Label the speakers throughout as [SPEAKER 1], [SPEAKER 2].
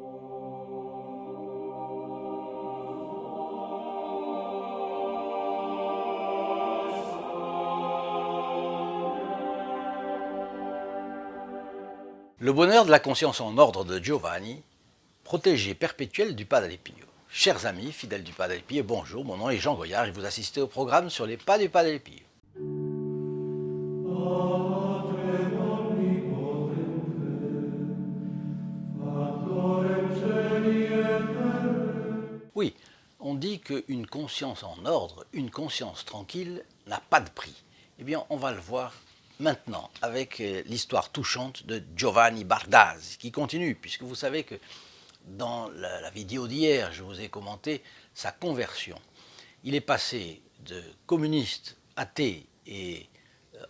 [SPEAKER 1] Le bonheur de la conscience en ordre de Giovanni, protégé perpétuel du Padre Pio. Chers amis, fidèles du Padre Pio, bonjour, mon nom est Jean Goyard et vous assistez au programme sur les pas du Padre Pio. Oui, on dit qu'une conscience en ordre, une conscience tranquille, n'a pas de prix. Eh bien, on va le voir maintenant avec l'histoire touchante de Giovanni Bardaz, qui continue, puisque vous savez que dans la vidéo d'hier, je vous ai commenté sa conversion. Il est passé de communiste, athée et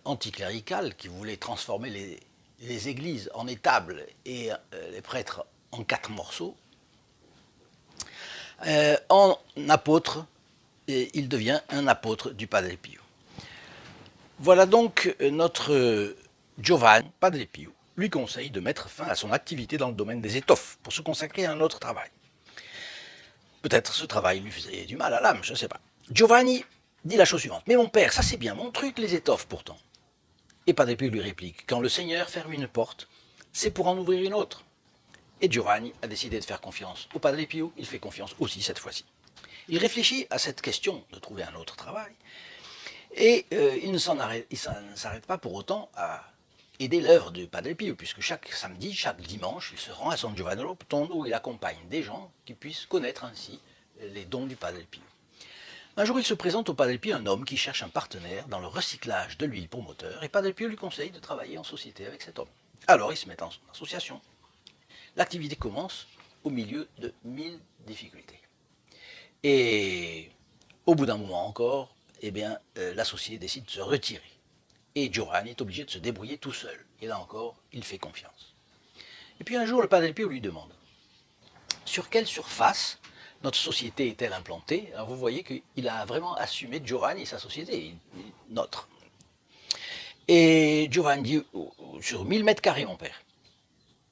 [SPEAKER 1] anticlérical, qui voulait transformer les églises en étables et les prêtres en 4 morceaux, en apôtre, et il devient un apôtre du Padre Pio. Voilà donc notre Giovanni Padre Pio lui conseille de mettre fin à son activité dans le domaine des étoffes pour se consacrer à un autre travail. Peut-être ce travail lui faisait du mal à l'âme, je ne sais pas. Giovanni dit la chose suivante: mais mon père, ça c'est bien mon truc, les étoffes pourtant. Et Padre Pio lui réplique: quand le Seigneur ferme une porte, c'est pour en ouvrir une autre. Et Giovanni a décidé de faire confiance au Padre Pio, il fait confiance aussi cette fois-ci. Il réfléchit à cette question de trouver un autre travail, et il ne s'arrête pas pour autant à aider l'œuvre du Padre Pio, puisque chaque samedi, chaque dimanche, il se rend à San Giovanni Rotondo où il accompagne des gens qui puissent connaître ainsi les dons du Padre Pio. Un jour, il se présente au Padre Pio un homme qui cherche un partenaire dans le recyclage de l'huile pour moteur, et Padre Pio lui conseille de travailler en société avec cet homme. Alors, ils se mettent en association. L'activité commence au milieu de 1000 difficultés. Et au bout d'un moment encore, eh bien, l'associé décide de se retirer. Et Giovanni est obligé de se débrouiller tout seul. Et là encore, il fait confiance. Et puis un jour, le Padre Pio lui demande: sur quelle surface notre société est-elle implantée? Alors vous voyez qu'il a vraiment assumé Giovanni et sa société, notre. Et Giovanni dit: sur 1000 mètres carrés, mon père.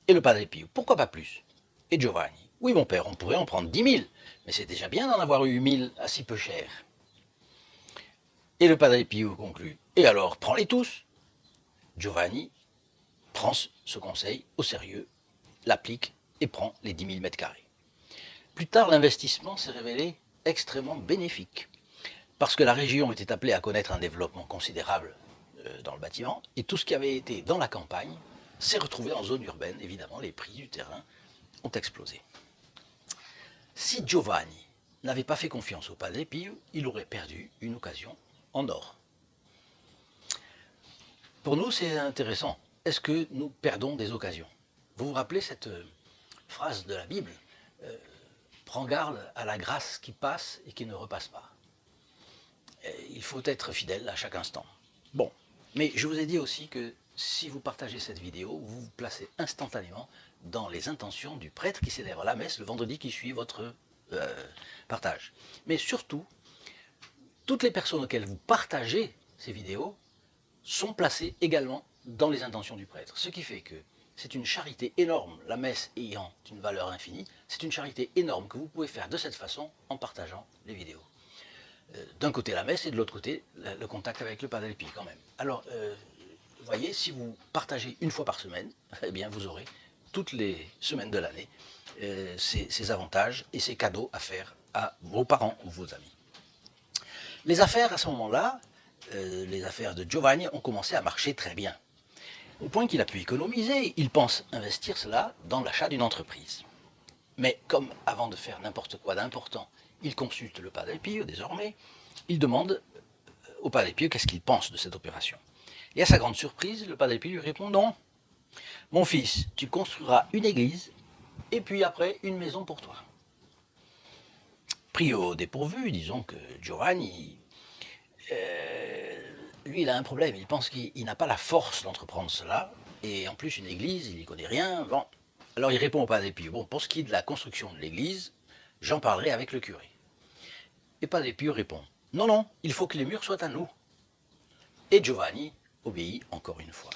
[SPEAKER 1] Et le Padre Pio: pourquoi pas plus? Et Giovanni: oui, mon père, on pourrait en prendre 10 000, mais c'est déjà bien d'en avoir eu 1000 à si peu cher. Et le Padre Pio conclut: et alors, prends-les tous. Giovanni prend ce conseil au sérieux, l'applique et prend les 10 000 mètres carrés. Plus tard, l'investissement s'est révélé extrêmement bénéfique, parce que la région était appelée à connaître un développement considérable dans le bâtiment, et tout ce qui avait été dans la campagne s'est retrouvé en zone urbaine. Évidemment, les prix du terrain ont explosé. Si Giovanni n'avait pas fait confiance au Padre Pio, il aurait perdu une occasion en or. Pour nous, c'est intéressant. Est-ce que nous perdons des occasions? Vous vous rappelez cette phrase de la Bible: prends garde à la grâce qui passe et qui ne repasse pas. Il faut être fidèle à chaque instant. Bon, mais je vous ai dit aussi que si vous partagez cette vidéo, vous vous placez instantanément dans les intentions du prêtre qui célèbre la messe le vendredi qui suit votre partage. Mais surtout, toutes les personnes auxquelles vous partagez ces vidéos sont placées également dans les intentions du prêtre. Ce qui fait que c'est une charité énorme, la messe ayant une valeur infinie, c'est une charité énorme que vous pouvez faire de cette façon en partageant les vidéos. D'un côté la messe et de l'autre côté le contact avec le Padre Pio quand même. Alors, vous voyez, si vous partagez une fois par semaine, eh bien vous aurez toutes les semaines de l'année ces avantages et ces cadeaux à faire à vos parents ou vos amis. Les affaires à ce moment-là, les affaires de Giovanni ont commencé à marcher très bien. Au point qu'il a pu économiser, il pense investir cela dans l'achat d'une entreprise. Mais comme avant de faire n'importe quoi d'important, il consulte le Padre Pio désormais, il demande au Padre Pio qu'est-ce qu'il pense de cette opération. Et à sa grande surprise, le Padre Pio lui répond: non, mon fils, tu construiras une église et puis après une maison pour toi. Pris au dépourvu, disons que Giovanni, lui, il a un problème. Il pense qu'il n'a pas la force d'entreprendre cela. Et en plus, une église, il n'y connaît rien. Bon. Alors il répond au Padre Pio: bon, pour ce qui est de la construction de l'église, j'en parlerai avec le curé. Et Padre Pio répond: non, non, il faut que les murs soient à nous. Et Giovanni obéit encore une fois.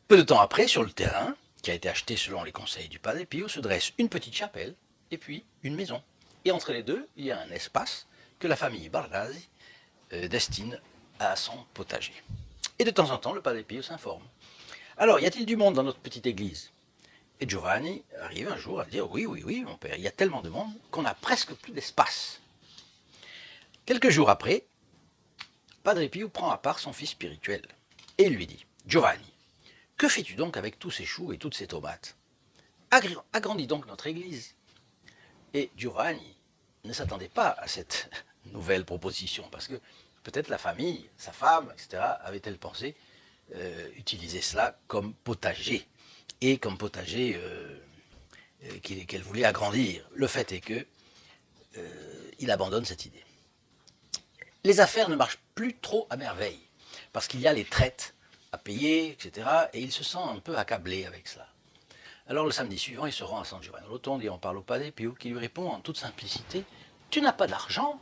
[SPEAKER 1] Peu de temps après, sur le terrain, qui a été acheté selon les conseils du Padre Pio, se dresse une petite chapelle et puis une maison. Et entre les deux, il y a un espace que la famille Bardasi destine à son potager. Et de temps en temps, le Padre Pio s'informe. Alors, y a-t-il du monde dans notre petite église? Et Giovanni arrive un jour à dire, oui, oui, oui, mon père, il y a tellement de monde qu'on n'a presque plus d'espace. Quelques jours après, Padre Pio prend à part son fils spirituel et il lui dit, Giovanni, que fais-tu donc avec tous ces choux et toutes ces tomates? Agrandis donc notre église. Et Giovanni ne s'attendait pas à cette nouvelle proposition, parce que peut-être la famille, sa femme, etc., avait-elle pensé utiliser cela comme potager, et comme potager qu'elle voulait agrandir. Le fait est que il abandonne cette idée. Les affaires ne marchent plus trop à merveille, parce qu'il y a les traites à payer, etc., et il se sent un peu accablé avec cela. Alors le samedi suivant, il se rend à San Giovanni Rotondo et on parle au Padre Pio qui lui répond en toute simplicité, « Tu n'as pas d'argent?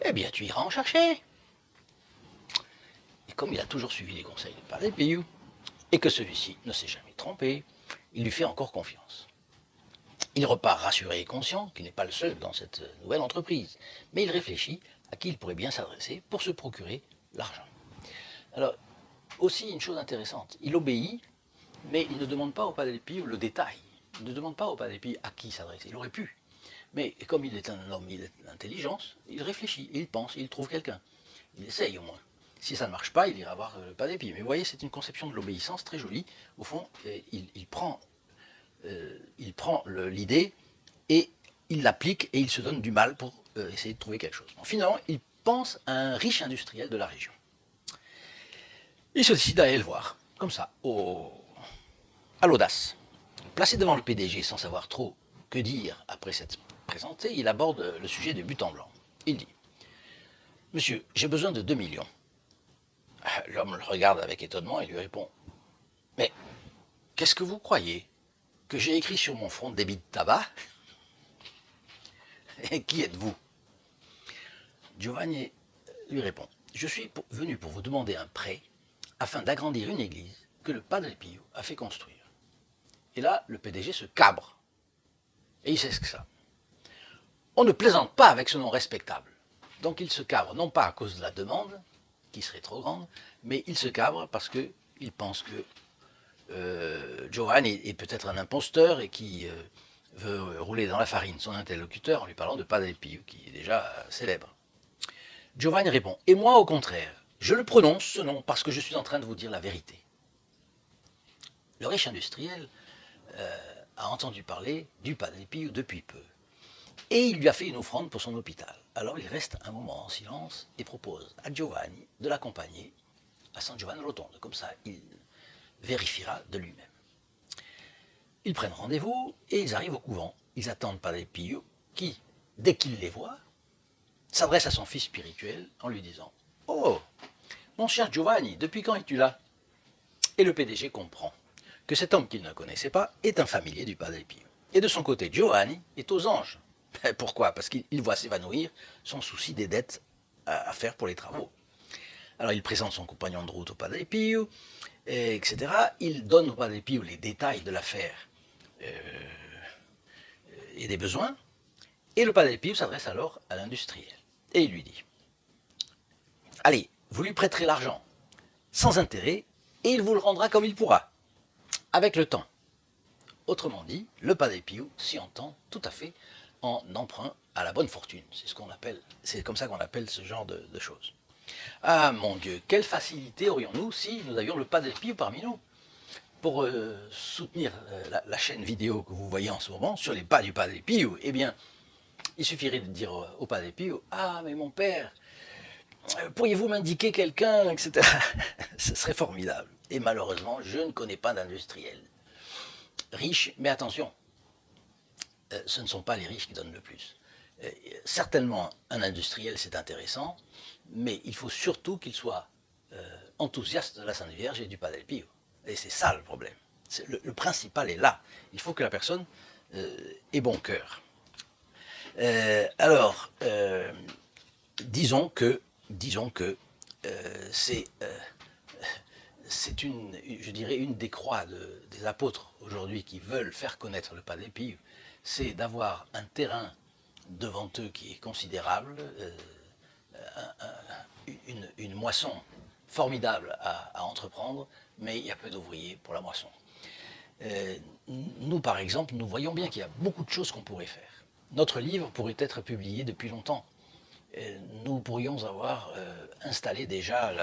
[SPEAKER 1] Eh bien tu iras en chercher !» Et comme il a toujours suivi les conseils du Padre Pio, et que celui-ci ne s'est jamais trompé, il lui fait encore confiance. Il repart rassuré et conscient qu'il n'est pas le seul dans cette nouvelle entreprise, mais il réfléchit à qui il pourrait bien s'adresser pour se procurer l'argent. Alors, aussi une chose intéressante, il obéit, mais il ne demande pas au Padre Pio le détail. Il ne demande pas au Padre Pio à qui s'adresser. Il aurait pu. Mais comme il est un homme, il a l'intelligence, il réfléchit, il pense, il trouve quelqu'un. Il essaye au moins. Si ça ne marche pas, il ira voir le Padre Pio. Mais vous voyez, c'est une conception de l'obéissance très jolie. Au fond, il prend l'idée et il l'applique et il se donne du mal pour essayer de trouver quelque chose. Bon, finalement, il pense à un riche industriel de la région. Il se décide à aller le voir, comme ça, à l'audace. Placé devant le PDG sans savoir trop que dire après s'être présenté, il aborde le sujet de but en blanc. Il dit, « Monsieur, j'ai besoin de 2 millions. » L'homme le regarde avec étonnement et lui répond, « Mais qu'est-ce que vous croyez? Que j'ai écrit sur mon front débit de tabac? Et qui êtes-vous » Giovanni lui répond, « Je suis venu pour vous demander un prêt afin d'agrandir une église que le Padre Pio a fait construire. » Et là, le PDG se cabre. Et il sait ce que ça. On ne plaisante pas avec ce nom respectable. Donc il se cabre, non pas à cause de la demande, qui serait trop grande, mais il se cabre parce qu'il pense que Giovanni est peut-être un imposteur et qui veut rouler dans la farine son interlocuteur en lui parlant de Padre Pio, qui est déjà célèbre. Giovanni répond, « Et moi, au contraire, je le prononce ce nom parce que je suis en train de vous dire la vérité. » Le riche industriel a entendu parler du Padre Pio depuis peu. Et il lui a fait une offrande pour son hôpital. Alors il reste un moment en silence et propose à Giovanni de l'accompagner à San Giovanni Rotondo. Comme ça, il vérifiera de lui-même. Ils prennent rendez-vous et ils arrivent au couvent. Ils attendent Padre Pio qui, dès qu'il les voit, s'adresse à son fils spirituel en lui disant « Oh, mon cher Giovanni, depuis quand es-tu là ?» Et le PDG comprend que cet homme qu'il ne connaissait pas est un familier du Padre Pio. Et de son côté, Giovanni est aux anges. Pourquoi? Parce qu'il voit s'évanouir son souci des dettes à faire pour les travaux. Alors il présente son compagnon de route au Padre Pio, etc. Il donne au Padre Pio les détails de l'affaire et des besoins. Et le Padre Pio s'adresse alors à l'industriel. Et il lui dit, « Allez, vous lui prêterez l'argent, sans intérêt, et il vous le rendra comme il pourra, avec le temps. » Autrement dit, le Padre Pio s'y entend tout à fait en emprunt à la bonne fortune. C'est comme ça qu'on appelle ce genre de choses. Ah mon Dieu, quelle facilité aurions-nous si nous avions le Padre Pio parmi nous pour soutenir la chaîne vidéo que vous voyez en ce moment sur les pas du Padre Pio. Eh bien, il suffirait de dire au Padre Pio, « Ah, mais mon père, pourriez-vous m'indiquer quelqu'un, etc. » Ce serait formidable. Et malheureusement, je ne connais pas d'industriel riche, mais attention, ce ne sont pas les riches qui donnent le plus. Certainement, un industriel, c'est intéressant, mais il faut surtout qu'il soit enthousiaste de la Sainte Vierge et du Padre Pio. Et c'est ça le problème. Le principal est là. Il faut que la personne ait bon cœur. Alors, disons que c'est c'est je dirais, une des croix des apôtres aujourd'hui qui veulent faire connaître le Padre Pio, c'est d'avoir un terrain devant eux qui est considérable, une moisson formidable à entreprendre, mais il y a peu d'ouvriers pour la moisson. Nous, par exemple, nous voyons bien qu'il y a beaucoup de choses qu'on pourrait faire. Notre livre pourrait être publié depuis longtemps. Nous pourrions avoir installé déjà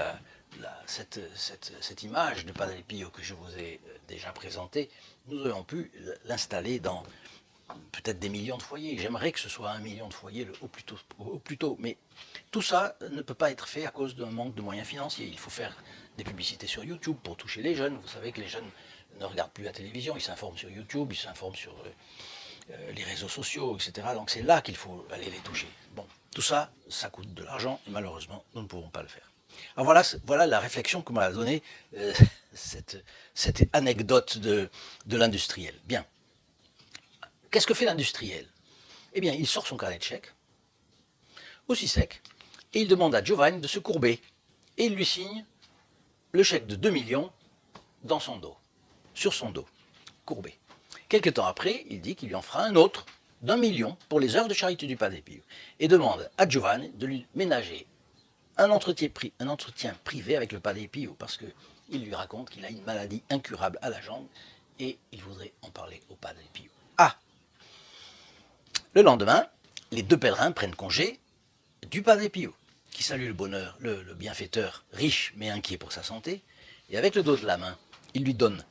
[SPEAKER 1] cette image de Padre Pio que je vous ai déjà présentée. Nous aurions pu l'installer dans peut-être des millions de foyers. J'aimerais que ce soit 1 million de foyers au plus tôt. Mais tout ça ne peut pas être fait à cause d'un manque de moyens financiers. Il faut faire des publicités sur YouTube pour toucher les jeunes. Vous savez que les jeunes ne regardent plus la télévision, ils s'informent sur YouTube, ils s'informent sur les réseaux sociaux, etc. Donc c'est là qu'il faut aller les toucher. Bon, tout ça, ça coûte de l'argent et malheureusement, nous ne pouvons pas le faire. Alors voilà la réflexion que m'a donnée cette anecdote de l'industriel. Bien. Qu'est-ce que fait l'industriel? Eh bien, il sort son carnet de chèques, aussi sec, et il demande à Giovanni de se courber. Et il lui signe le chèque de 2 millions dans son dos, sur son dos, courbé. Quelque temps après, il dit qu'il lui en fera un autre d'1 million pour les œuvres de charité du Padre Pio et demande à Giovanni de lui ménager un entretien privé avec le Padre Pio parce qu'il lui raconte qu'il a une maladie incurable à la jambe et il voudrait en parler au Padre Pio. Ah! Le lendemain, les deux pèlerins prennent congé du Padre Pio, qui salue le bonheur, le bienfaiteur, riche mais inquiet pour sa santé, et avec le dos de la main, il lui donne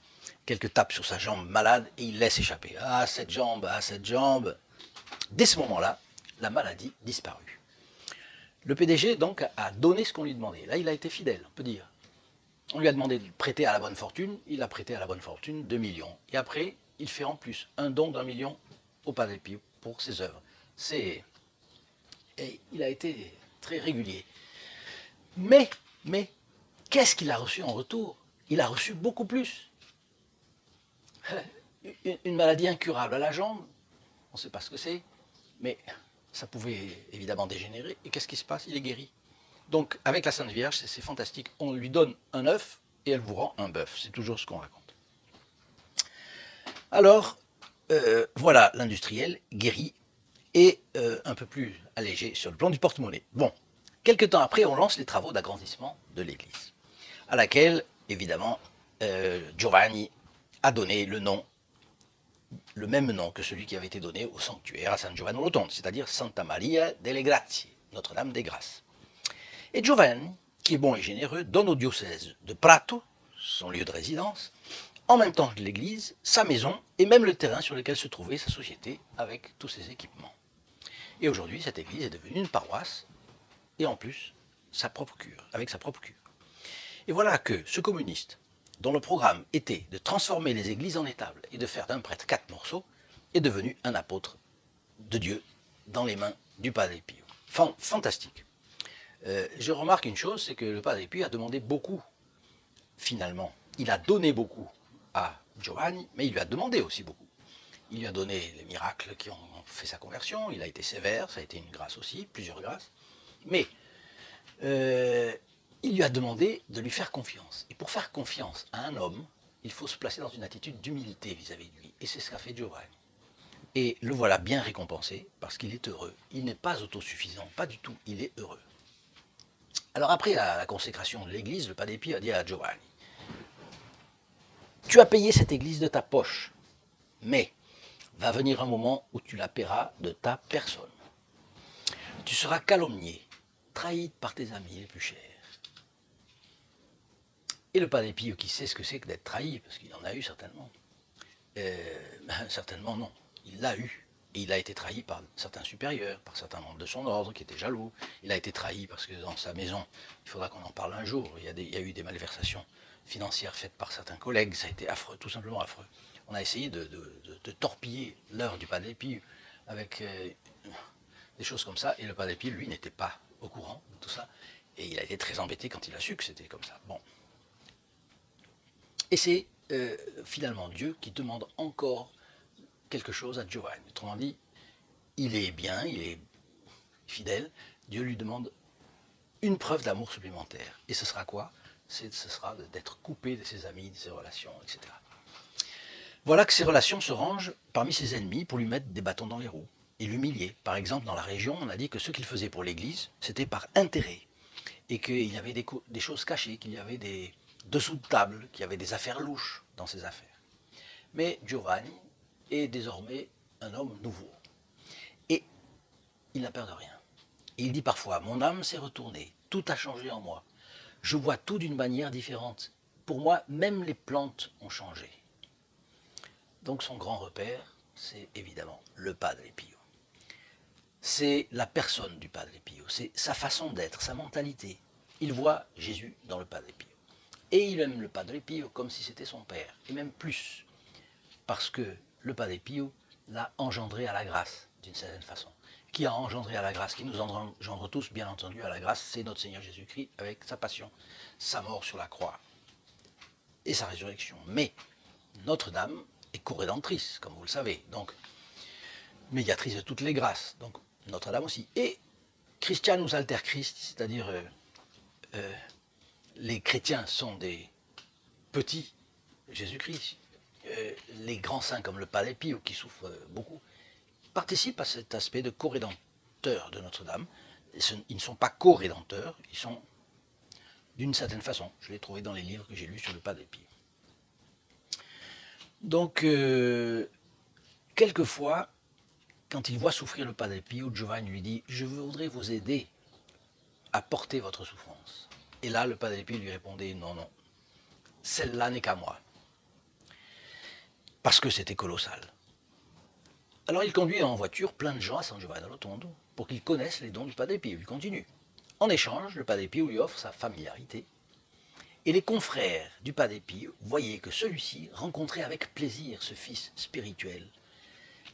[SPEAKER 1] quelques tapes sur sa jambe malade et il laisse échapper. Ah, cette jambe, ah, cette jambe. Dès ce moment-là, la maladie disparut. Le PDG donc a donné ce qu'on lui demandait. Là, il a été fidèle, on peut dire. On lui a demandé de prêter à la bonne fortune, il a prêté à la bonne fortune 2 millions. Et après, il fait en plus un don d'1 million au Padre Pio pour ses œuvres. Et il a été très régulier. Mais, qu'est-ce qu'il a reçu en retour? Il a reçu beaucoup plus. Une maladie incurable à la jambe, on ne sait pas ce que c'est, mais ça pouvait évidemment dégénérer. Et qu'est-ce qui se passe? Il est guéri. Donc, avec la Sainte Vierge, c'est fantastique. On lui donne un œuf et elle vous rend un bœuf. C'est toujours ce qu'on raconte. Alors, voilà l'industriel guéri et un peu plus allégé sur le plan du porte-monnaie. Bon, quelques temps après, on lance les travaux d'agrandissement de l'église, à laquelle, évidemment, Giovanni a donné le même nom que celui qui avait été donné au sanctuaire à San Giovanni Rotondo, c'est-à-dire Santa Maria delle Grazie, Notre-Dame des Grâces. Et Giovanni, qui est bon et généreux, donne au diocèse de Prato, son lieu de résidence, en même temps que l'église, sa maison et même le terrain sur lequel se trouvait sa société avec tous ses équipements. Et aujourd'hui, cette église est devenue une paroisse et en plus, avec sa propre cure. Et voilà que ce communiste, dont le programme était de transformer les églises en étables et de faire d'un prêtre 4 morceaux, est devenu un apôtre de Dieu dans les mains du Padre Pio. Fantastique. Je remarque une chose, c'est que le Padre Pio a demandé beaucoup, finalement. Il a donné beaucoup à Giovanni, mais il lui a demandé aussi beaucoup. Il lui a donné les miracles qui ont fait sa conversion, il a été sévère, ça a été une grâce aussi, plusieurs grâces. Mais il lui a demandé de lui faire confiance. Et pour faire confiance à un homme, il faut se placer dans une attitude d'humilité vis-à-vis de lui. Et c'est ce qu'a fait Giovanni. Et le voilà bien récompensé, parce qu'il est heureux. Il n'est pas autosuffisant, pas du tout, il est heureux. Alors après la consécration de l'église, le Padre Pio a dit à Giovanni, tu as payé cette église de ta poche, mais va venir un moment où tu la paieras de ta personne. Tu seras calomnié, trahi par tes amis les plus chers. Et le Padre Pio, qui sait ce que c'est que d'être trahi, parce qu'il en a eu certainement, certainement non, il l'a eu. Et il a été trahi par certains supérieurs, par certains membres de son ordre qui étaient jaloux. Il a été trahi parce que dans sa maison, il faudra qu'on en parle un jour, il y a eu des malversations financières faites par certains collègues, ça a été affreux, tout simplement affreux. On a essayé de torpiller l'heure du Padre Pio avec des choses comme ça, et le Padre Pio, lui, n'était pas au courant de tout ça, et il a été très embêté quand il a su que c'était comme ça. Bon. Et c'est finalement Dieu qui demande encore quelque chose à Giovanni. Autrement dit, il est bien, il est fidèle, Dieu lui demande une preuve d'amour supplémentaire. Et ce sera quoi? ce sera d'être coupé de ses amis, de ses relations, etc. Voilà que ses relations se rangent parmi ses ennemis pour lui mettre des bâtons dans les roues et l'humilier. Par exemple, dans la région, on a dit que ce qu'il faisait pour l'Église, c'était par intérêt, et qu'il y avait des choses cachées, qu'il y avait des dessous de table, qu'il y avait des affaires louches dans ses affaires. Mais Giovanni est désormais un homme nouveau. Et il n'a peur de rien. Et il dit parfois, mon âme s'est retournée, tout a changé en moi. Je vois tout d'une manière différente. Pour moi, même les plantes ont changé. Donc son grand repère, c'est évidemment le Padre Pio. C'est la personne du Padre Pio, c'est sa façon d'être, sa mentalité. Il voit Jésus dans le Padre Pio. Et il aime le Padre Pio comme si c'était son père, et même plus, parce que le Padre Pio l'a engendré à la grâce, d'une certaine façon. Qui a engendré à la grâce, qui nous engendre tous, bien entendu, à la grâce, c'est notre Seigneur Jésus-Christ avec sa passion, sa mort sur la croix et sa résurrection. Mais Notre-Dame est co-rédemptrice, comme vous le savez, donc médiatrice de toutes les grâces, donc Notre-Dame aussi. Et Christianus alter Christ, c'est-à-dire les chrétiens sont des petits Jésus-Christ. Les grands saints comme le Padre Pio, qui souffrent beaucoup, participent à cet aspect de co-rédempteur de Notre-Dame. Ils ne sont pas co-rédempteurs, ils sont d'une certaine façon. Je l'ai trouvé dans les livres que j'ai lus sur le Padre Pio. Donc, quelquefois, quand il voit souffrir le Padre Pio, Giovanni lui dit « Je voudrais vous aider à porter votre souffrance. » Et là, le Padre Pio lui répondait « Non, non, celle-là n'est qu'à moi. » Parce que c'était colossal. Alors il conduit en voiture plein de gens à San Giovanni Rotondo pour qu'ils connaissent les dons du Padre Pio. Il continue. En échange, le Padre Pio lui offre sa familiarité. Et les confrères du Padre Pio voyaient que celui-ci rencontrait avec plaisir ce fils spirituel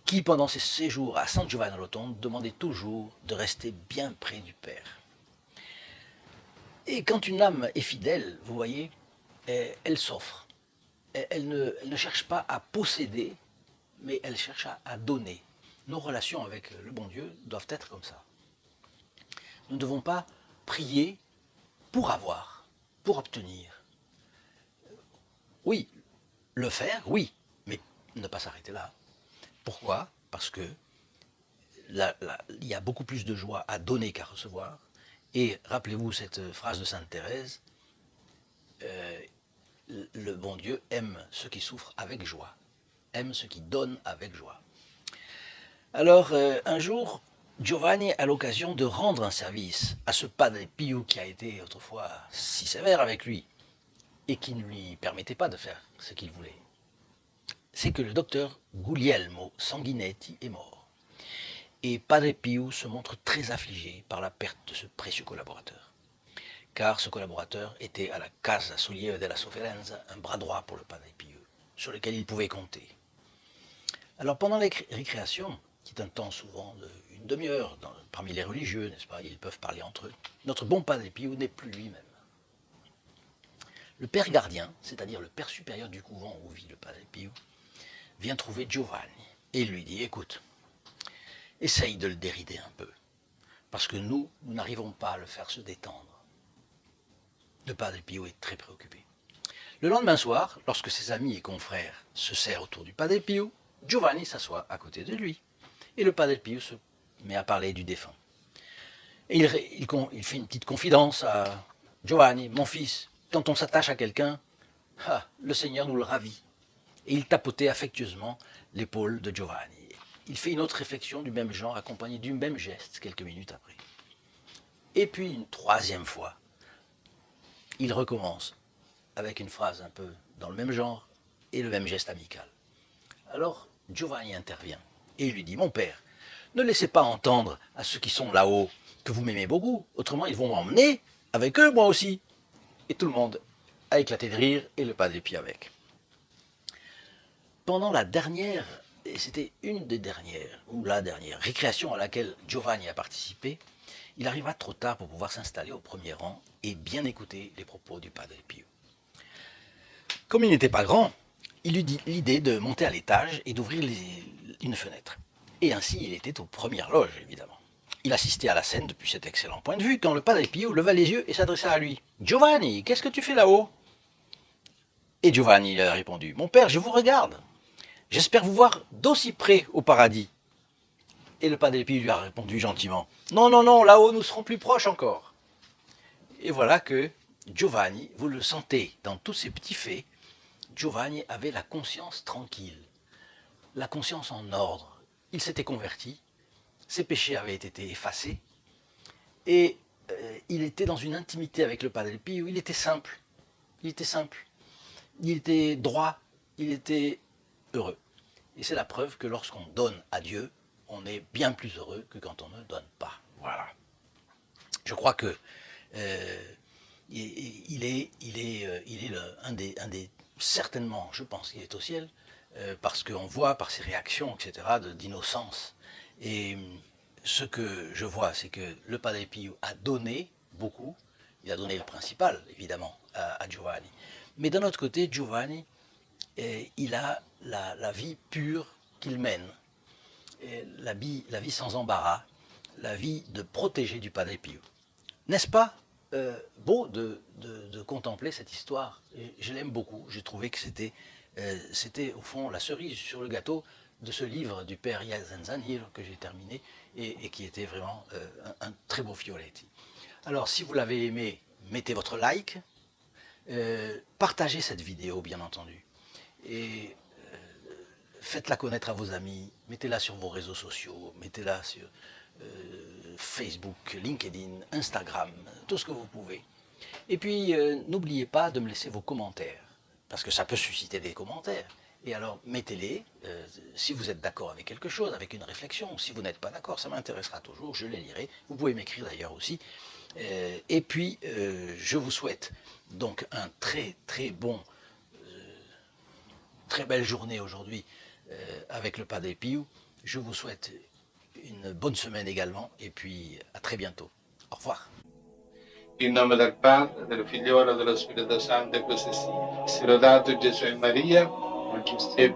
[SPEAKER 1] qui, pendant ses séjours à San Giovanni Rotondo, demandait toujours de rester bien près du Père. Et quand une âme est fidèle, vous voyez, elle s'offre. Elle ne cherche pas à posséder, mais elle cherche à donner. Nos relations avec le bon Dieu doivent être comme ça. Nous ne devons pas prier pour avoir, pour obtenir. Oui, le faire, oui, mais ne pas s'arrêter là. Pourquoi? Parce que il y a beaucoup plus de joie à donner qu'à recevoir. Et rappelez-vous cette phrase de Sainte Thérèse, le bon Dieu aime ceux qui souffrent avec joie, aime ceux qui donnent avec joie. Alors, un jour, Giovanni a l'occasion de rendre un service à ce Padre Pio qui a été autrefois si sévère avec lui et qui ne lui permettait pas de faire ce qu'il voulait. C'est que le docteur Guglielmo Sanguinetti est mort. Et Padre Pio se montre très affligé par la perte de ce précieux collaborateur. Car ce collaborateur était à la Casa Solieve della Sofferenza, un bras droit pour le Padre Pio, sur lequel il pouvait compter. Alors pendant les récréations, qui est un temps souvent d'une demi-heure, parmi les religieux, n'est-ce pas, ils peuvent parler entre eux, notre bon Padre Pio n'est plus lui-même. Le père gardien, c'est-à-dire le père supérieur du couvent où vit le Padre Pio, vient trouver Giovanni et lui dit « Écoute, essaye de le dérider un peu, parce que nous n'arrivons pas à le faire se détendre. » Le Padre Pio est très préoccupé. Le lendemain soir, lorsque ses amis et confrères se serrent autour du Padre Pio, Giovanni s'assoit à côté de lui. Et le Padre Pio se met à parler du défunt. Et il fait une petite confidence à Giovanni, mon fils, quand on s'attache à quelqu'un, le Seigneur nous le ravit. Et il tapotait affectueusement l'épaule de Giovanni. Il fait une autre réflexion du même genre, accompagnée du même geste, quelques minutes après. Et puis une troisième fois, il recommence avec une phrase un peu dans le même genre et le même geste amical. Alors Giovanni intervient et lui dit « Mon père, ne laissez pas entendre à ceux qui sont là-haut que vous m'aimez beaucoup, autrement ils vont m'emmener avec eux, moi aussi. » Et tout le monde a éclaté de rire et le Padre Pio avec. Pendant la dernière, et c'était une des dernières, ou la dernière récréation à laquelle Giovanni a participé, il arriva trop tard pour pouvoir s'installer au premier rang et bien écouter les propos du Padre Pio. Comme il n'était pas grand, il eut l'idée de monter à l'étage et d'ouvrir une fenêtre. Et ainsi, il était aux premières loges, évidemment. Il assistait à la scène depuis cet excellent point de vue quand le Padre Pio leva les yeux et s'adressa à lui. « Giovanni, qu'est-ce que tu fais là-haut » Et Giovanni lui a répondu « Mon père, je vous regarde. J'espère vous voir d'aussi près au paradis. » Et le Padre Pio lui a répondu gentiment « Non, non, non, là-haut nous serons plus proches encore. » Et voilà que Giovanni, vous le sentez dans tous ces petits faits, Giovanni avait la conscience tranquille, la conscience en ordre. Il s'était converti, ses péchés avaient été effacés, et il était dans une intimité avec le Padre Pio, il était simple, il était droit, il était heureux. Et c'est la preuve que lorsqu'on donne à Dieu, on est bien plus heureux que quand on ne donne pas. Voilà. Je crois que il est un des certainement, je pense qu'il est au ciel, parce qu'on voit par ses réactions, etc., d'innocence. Et ce que je vois, c'est que le Padre Pio a donné beaucoup, il a donné le principal, évidemment, à Giovanni. Mais d'un autre côté, Giovanni, il a la vie pure qu'il mène, la vie sans embarras, la vie de protégé du Padre Pio. N'est-ce pas beau de contempler cette histoire? Je l'aime beaucoup, j'ai trouvé que c'était au fond la cerise sur le gâteau de ce livre du père Yazanzanir que j'ai terminé et qui était vraiment un très beau Fioretti. Alors si vous l'avez aimé, mettez votre like, partagez cette vidéo bien entendu, et faites-la connaître à vos amis, mettez-la sur vos réseaux sociaux, mettez-la sur Facebook, LinkedIn, Instagram, tout ce que vous pouvez. Et puis n'oubliez pas de me laisser vos commentaires, parce que ça peut susciter des commentaires. Et alors mettez-les, si vous êtes d'accord avec quelque chose, avec une réflexion. Si vous n'êtes pas d'accord, ça m'intéressera toujours, je les lirai. Vous pouvez m'écrire d'ailleurs aussi. Et puis je vous souhaite donc un très bon, très belle journée aujourd'hui avec le Padre Pio. Je vous souhaite une bonne semaine également, et puis à très bientôt. Au revoir.
[SPEAKER 2] In nome del Padre, del Figliolo e dello Spirito Santo, e così sia. Sia lodato Gesù e Maria, e